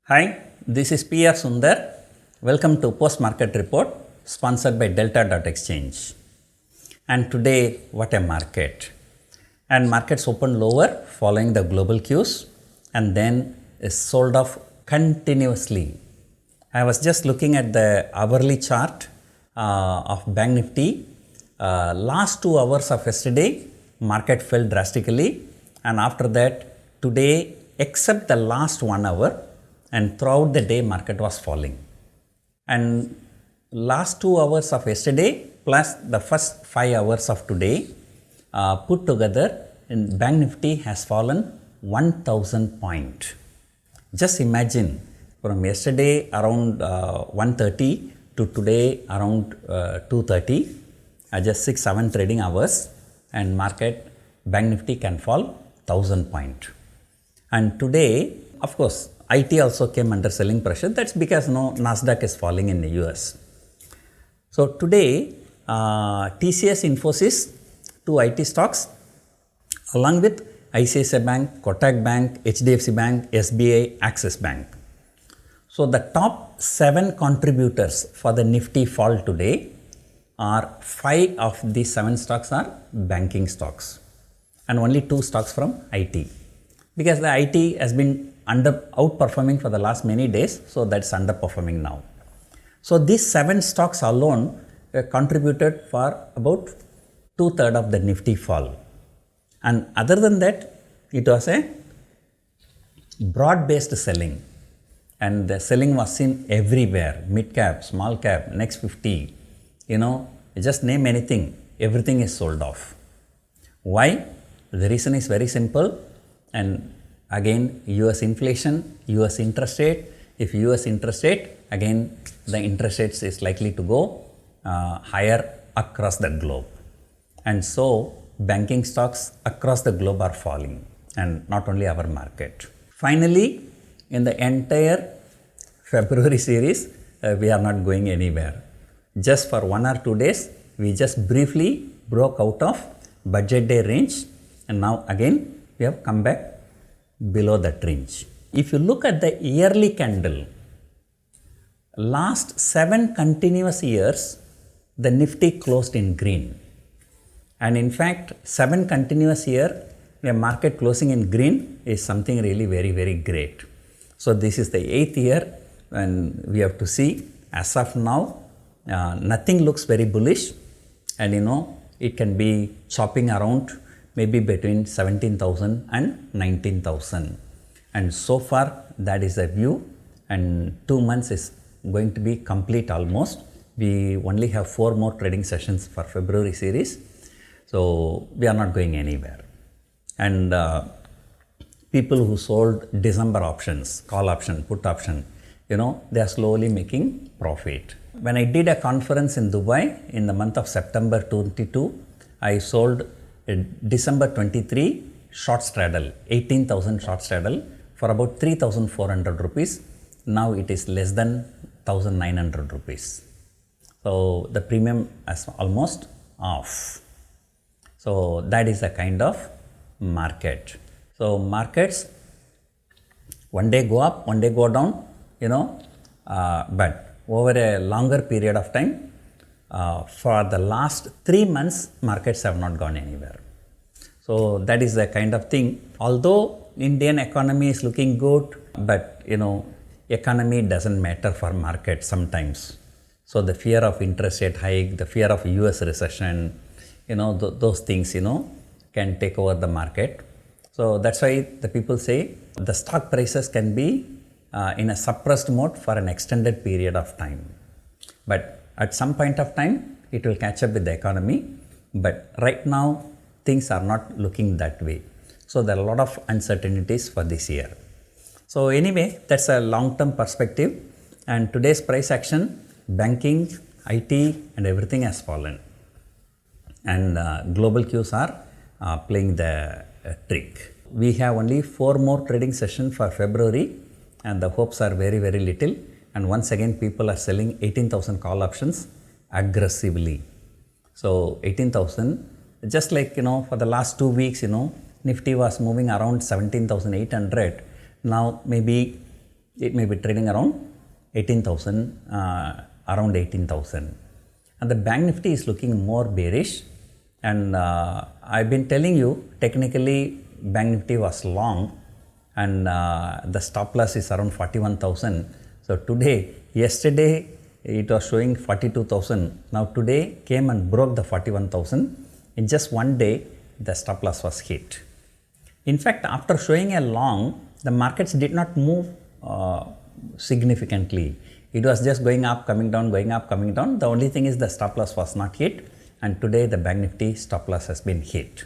Hi, this is PR Sundar. Welcome to Post Market Report sponsored by Delta.exchange. And today, what a market. And markets opened lower following the global cues and then is sold off continuously. I was just looking at the hourly chart of Bank Nifty. Last 2 hours of yesterday, market fell drastically, and after that, today, except the last 1 hour, and throughout the day market was falling. And last 2 hours of yesterday plus the first 5 hours of today put together, in Bank Nifty has fallen 1000 point. Just imagine from yesterday around 1:30 to today around 2:30, just 6-7 trading hours, and market Bank Nifty can fall 1000 point. And today, of course, IT also came under selling pressure. That's because Nasdaq is falling in the US. So today, TCS, Infosys, 2 IT stocks, along with ICICI Bank, Kotak Bank, HDFC Bank, SBI, Axis Bank. So the top 7 contributors for the Nifty fall today are 5 of these 7 stocks are banking stocks, and only 2 stocks from IT. Because the IT has been outperforming for the last many days, so that's underperforming now. So these 7 stocks alone contributed for about 2/3 of the Nifty fall. And other than that, it was a broad-based selling, and the selling was seen everywhere: mid cap, small cap, next 50. Just name anything, everything is sold off. Why? The reason is very simple. And again, US inflation, US interest rate. If US interest rate, again the interest rates is likely to go higher across the globe. And so banking stocks across the globe are falling, and not only our market. Finally, in the entire February series, we are not going anywhere. Just for 1 or 2 days, we just briefly broke out of budget day range, and now again we have come back below that range. If you look at the yearly candle, last 7 continuous years, the Nifty closed in green. And in fact, 7 continuous year, a market closing in green is something really very, very great. So this is the 8th year, and we have to see. As of now, nothing looks very bullish, and it can be chopping around maybe between 17,000 and 19,000. And so far, that is the view, and 2 months is going to be complete almost. We only have 4 more trading sessions for February series, so we are not going anywhere. And people who sold December options, call option, put option, they are slowly making profit. When I did a conference in Dubai in the month of September 22, I sold December 23 short straddle, 18,000 short straddle for about 3,400 rupees. Now it is less than 1,900 rupees. So the premium is almost off. So that is a kind of market. So markets one day go up, one day go down, but over a longer period of time, for the last 3 months, markets have not gone anywhere. So that is the kind of thing. Although Indian economy is looking good, but economy doesn't matter for markets sometimes. So the fear of interest rate hike, the fear of US recession, those things, can take over the market. So that's why the people say the stock prices can be in a suppressed mode for an extended period of time. But at some point of time, it will catch up with the economy. But right now, things are not looking that way. So there are a lot of uncertainties for this year. So anyway, that's a long-term perspective. And today's price action, banking, IT, and everything has fallen. And global cues are playing the trick. We have only 4 more trading sessions for February, and the hopes are very, very little. And once again, people are selling 18,000 call options aggressively. So 18,000, just like, for the last 2 weeks, Nifty was moving around 17,800. Now maybe it may be trading around 18,000, around 18,000. And the Bank Nifty is looking more bearish. And I've been telling you, technically Bank Nifty was long, and the stop loss is around 41,000. So yesterday it was showing 42,000. Now today came and broke the 41,000. In just one day, the stop loss was hit. In fact, after showing a long, the markets did not move significantly. It was just going up, coming down, going up, coming down. The only thing is the stop loss was not hit, and today the Bank Nifty stop loss has been hit.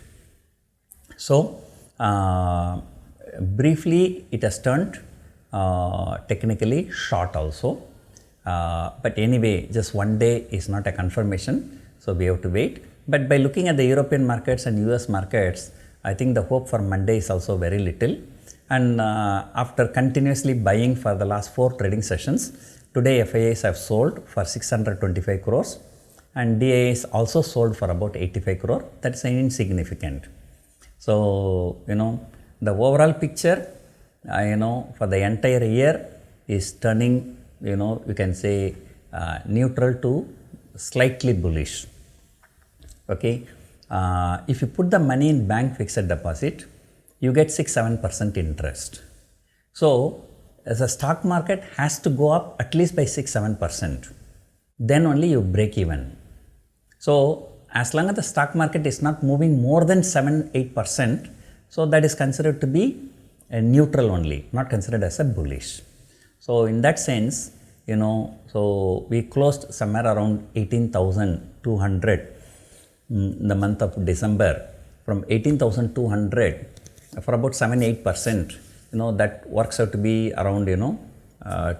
So, briefly it has turned technically short also. But anyway, just one day is not a confirmation, so we have to wait. But by looking at the European markets and US markets, I think the hope for Monday is also very little. And after continuously buying for the last 4 trading sessions, today FIIs have sold for 625 crores and DIIs also sold for about 85 crore. That's insignificant. So, the overall picture, for the entire year is turning, you can say neutral to slightly bullish. Okay. If you put the money in bank fixed deposit, you get 6-7% interest. So, as a stock market has to go up at least by 6-7%, then only you break even. So, as long as the stock market is not moving more than 7-8%, so that is considered to be a neutral only, not considered as a bullish. So, in that sense, so we closed somewhere around 18,200 in the month of December. From 18,200 for about 7-8%, that works out to be around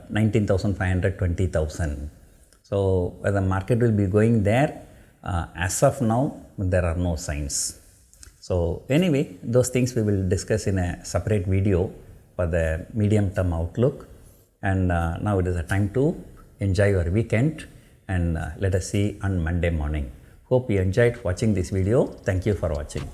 19,500, 20,000. So the market will be going there. As of now, there are no signs. So anyway, those things we will discuss in a separate video for the medium term outlook. And now it is a time to enjoy your weekend, and let us see on Monday morning. Hope you enjoyed watching this video. Thank you for watching.